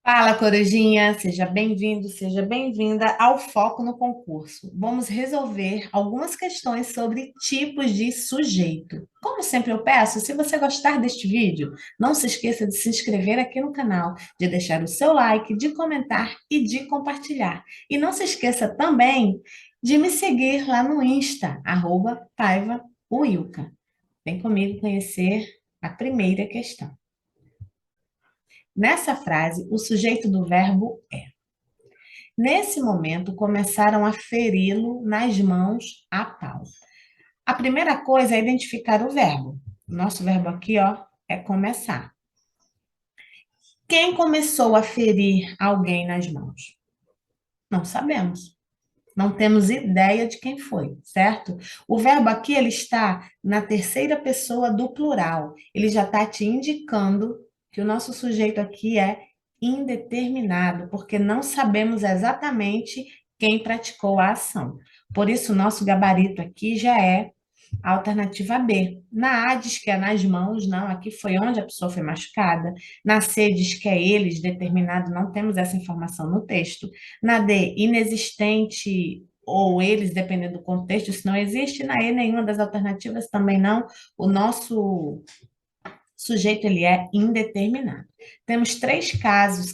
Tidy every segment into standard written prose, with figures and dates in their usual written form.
Fala, Corujinha! Seja bem-vindo, seja bem-vinda ao Foco no Concurso. Vamos resolver algumas questões sobre tipos de sujeito. Como sempre eu peço, se você gostar deste vídeo, não se esqueça de se inscrever aqui no canal, de deixar o seu like, de comentar e de compartilhar. E não se esqueça também de me seguir lá no Insta, @PaivaUilca. Vem comigo conhecer a primeira questão. Nessa frase, o sujeito do verbo é. Nesse momento, começaram a feri-lo nas mãos a pau. A primeira coisa é identificar o verbo. O nosso verbo aqui, ó, é começar. Quem começou a ferir alguém nas mãos? Não sabemos. Não temos ideia de quem foi, certo? O verbo aqui, ele está na terceira pessoa do plural. Ele já está te indicando que o nosso sujeito aqui é indeterminado, porque não sabemos exatamente quem praticou a ação. Por isso, o nosso gabarito aqui já é a alternativa B. Na A diz que é nas mãos, não, aqui foi onde a pessoa foi machucada. Na C diz que é eles, determinado, não temos essa informação no texto. Na D, inexistente ou eles, dependendo do contexto, isso não existe. Na E, nenhuma das alternativas também não. O nosso sujeito, ele é indeterminado. Temos três casos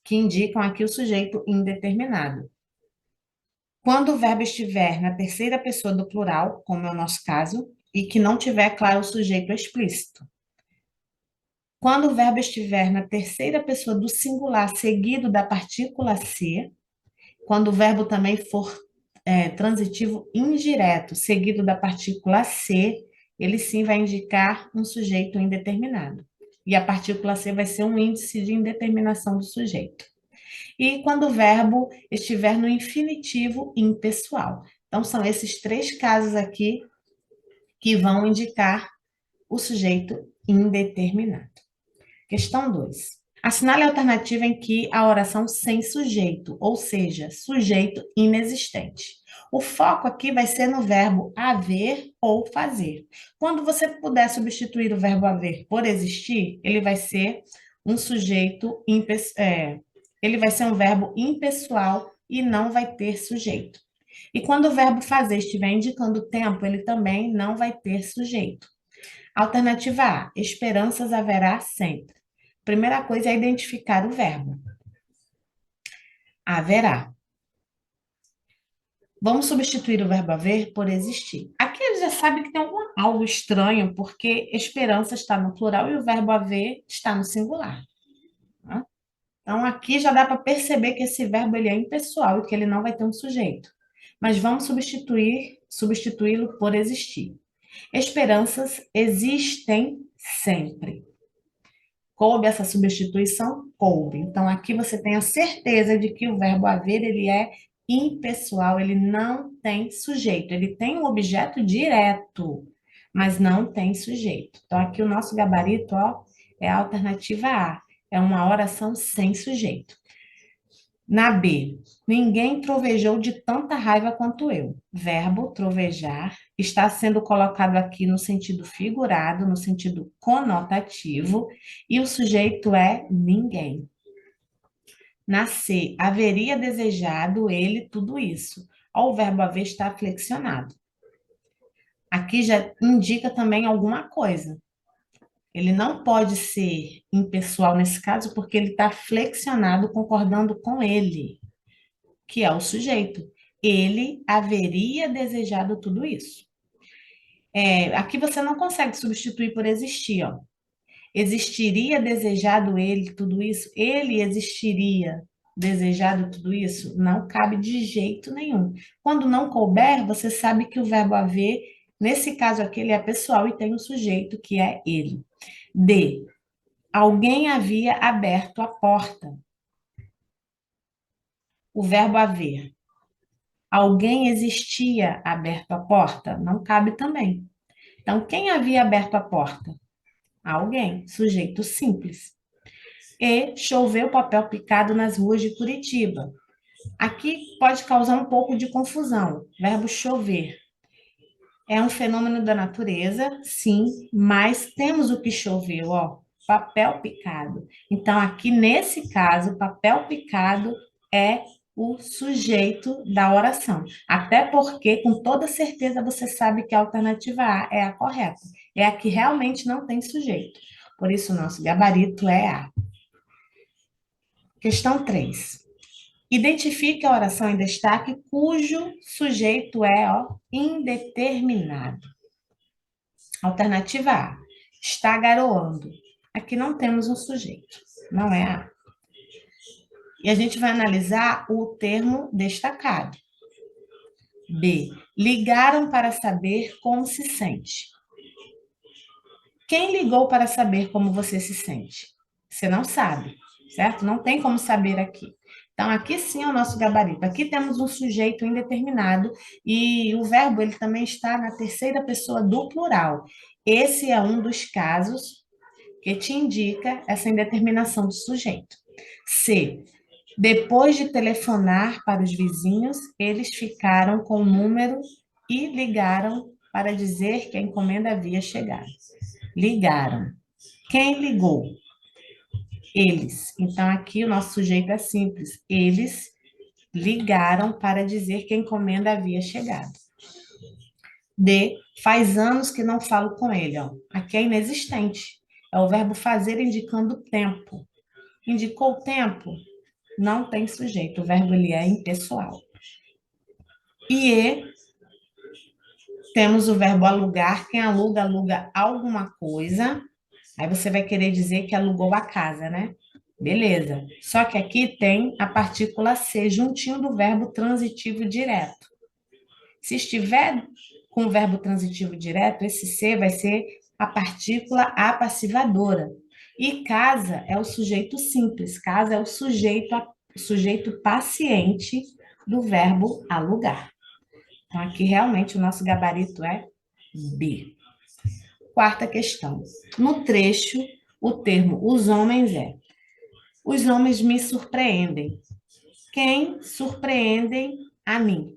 que indicam aqui o sujeito indeterminado. Quando o verbo estiver na terceira pessoa do plural, como é o nosso caso, e que não tiver, claro, o sujeito explícito. Quando o verbo estiver na terceira pessoa do singular, seguido da partícula ser, quando o verbo também for transitivo indireto, seguido da partícula ser, ele sim vai indicar um sujeito indeterminado. E a partícula ser vai ser um índice de indeterminação do sujeito. E quando o verbo estiver no infinitivo impessoal. Então, são esses três casos aqui que vão indicar o sujeito indeterminado. Questão 2. Assinale a alternativa em que a oração sem sujeito, ou seja, sujeito inexistente. O foco aqui vai ser no verbo haver ou fazer. Quando você puder substituir o verbo haver por existir, ele vai ser um sujeito, ele vai ser um verbo impessoal e não vai ter sujeito. E quando o verbo fazer estiver indicando tempo, ele também não vai ter sujeito. Alternativa A, esperanças haverá sempre. Primeira coisa é identificar o verbo. Haverá. Vamos substituir o verbo haver por existir. Aqui ele já sabe que tem algo estranho, porque esperança está no plural e o verbo haver está no singular. Tá? Então, aqui já dá para perceber que esse verbo ele é impessoal e que ele não vai ter um sujeito. Mas vamos substituí-lo por existir. Esperanças existem sempre. Coube essa substituição? Coube. Então, aqui você tem a certeza de que o verbo haver, ele é impessoal, ele não tem sujeito. Ele tem um objeto direto, mas não tem sujeito. Então, aqui o nosso gabarito, ó, é a alternativa A. É uma oração sem sujeito. Na B, ninguém trovejou de tanta raiva quanto eu. Verbo trovejar está sendo colocado aqui no sentido figurado, no sentido conotativo, e o sujeito é ninguém. Na C, haveria desejado ele tudo isso. Ó, o verbo haver está flexionado. Aqui já indica também alguma coisa. Ele não pode ser impessoal nesse caso, porque ele está flexionado, concordando com ele, que é o sujeito. Ele haveria desejado tudo isso. Aqui você não consegue substituir por existir, ó. Existiria desejado ele tudo isso? Ele existiria desejado tudo isso? Não cabe de jeito nenhum. Quando não couber, você sabe que o verbo haver, nesse caso aqui, ele é pessoal e tem um sujeito que é ele. D. Alguém havia aberto a porta. O verbo haver. Alguém existia aberto a porta? Não cabe também. Então, quem havia aberto a porta? Alguém, sujeito simples. E choveu papel picado nas ruas de Curitiba. Aqui pode causar um pouco de confusão. Verbo chover. É um fenômeno da natureza, sim, mas temos o que choveu, ó. papel picado. Então, aqui nesse caso, papel picado é o sujeito da oração. Até porque, com toda certeza, você sabe que a alternativa A é a correta. É a que realmente não tem sujeito. Por isso, o nosso gabarito é A. Questão 3. Identifique a oração em destaque cujo sujeito é indeterminado. Alternativa A. Está garoando. Aqui não temos um sujeito. Não é A. E a gente vai analisar o termo destacado. B. Ligaram para saber como se sente. Quem ligou para saber como você se sente? Você não sabe, certo? Não tem como saber aqui. Então, aqui sim é o nosso gabarito. Aqui temos um sujeito indeterminado e o verbo ele também está na terceira pessoa do plural. Esse é um dos casos que te indica essa indeterminação do sujeito. C. Depois de telefonar para os vizinhos, eles ficaram com o número e ligaram para dizer que a encomenda havia chegado. Ligaram. Quem ligou? Eles. Então, aqui o nosso sujeito é simples. Eles ligaram para dizer que a encomenda havia chegado. D. Faz anos que não falo com ele. Ó. Aqui é inexistente. É o verbo fazer indicando tempo. Indicou tempo? Não tem sujeito. O verbo ele é impessoal. E temos o verbo alugar. Quem aluga, aluga alguma coisa. Aí você vai querer dizer que alugou a casa, né? Beleza. Só que aqui tem a partícula ser juntinho do verbo transitivo direto. Se estiver com o verbo transitivo direto, esse ser vai ser a partícula apassivadora. E casa é o sujeito simples. Casa é o sujeito paciente do verbo alugar. Então, aqui realmente o nosso gabarito é B. Quarta questão. No trecho, o termo os homens é: os homens me surpreendem. Quem surpreendem a mim?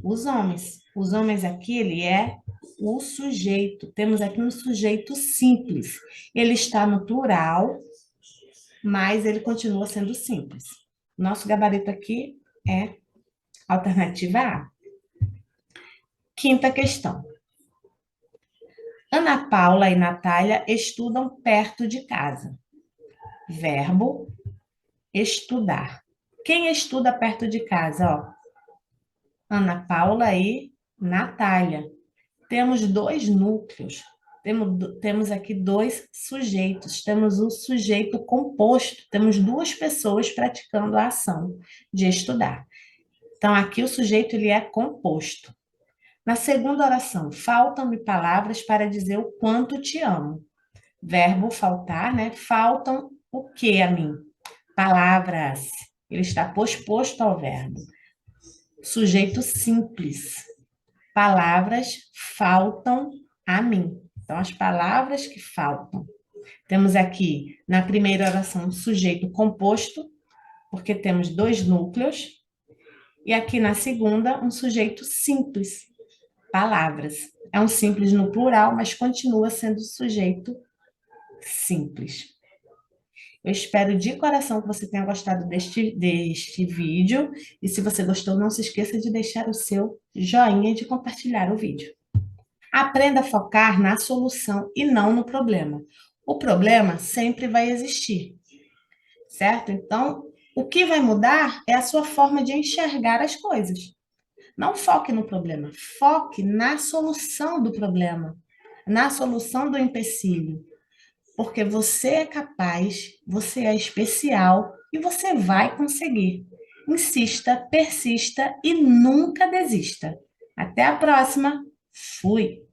Os homens. Os homens aqui, ele é o sujeito. Temos aqui um sujeito simples. Ele está no plural, mas ele continua sendo simples. Nosso gabarito aqui é alternativa A. Quinta questão. Ana Paula e Natália estudam perto de casa. Verbo estudar. Quem estuda perto de casa? Ó, Ana Paula e Natália. Temos dois núcleos. Temos aqui dois sujeitos. Temos um sujeito composto. Temos duas pessoas praticando a ação de estudar. Então, aqui o sujeito ele é composto. Na segunda oração, faltam-me palavras para dizer o quanto te amo. Verbo faltar, né? Faltam o que a mim? Palavras. Ele está posposto ao verbo. Sujeito simples. Palavras faltam a mim. Então, as palavras que faltam. Temos aqui, na primeira oração, sujeito composto, porque temos dois núcleos. E aqui na segunda, um sujeito simples. Palavras. É um simples no plural, mas continua sendo sujeito simples. Eu espero de coração que você tenha gostado deste vídeo. E se você gostou, não se esqueça de deixar o seu joinha e de compartilhar o vídeo. Aprenda a focar na solução e não no problema. O problema sempre vai existir, certo? Então, o que vai mudar é a sua forma de enxergar as coisas. Não foque no problema, foque na solução do problema, na solução do empecilho. Porque você é capaz, você é especial e você vai conseguir. Insista, persista e nunca desista. Até a próxima. Fui!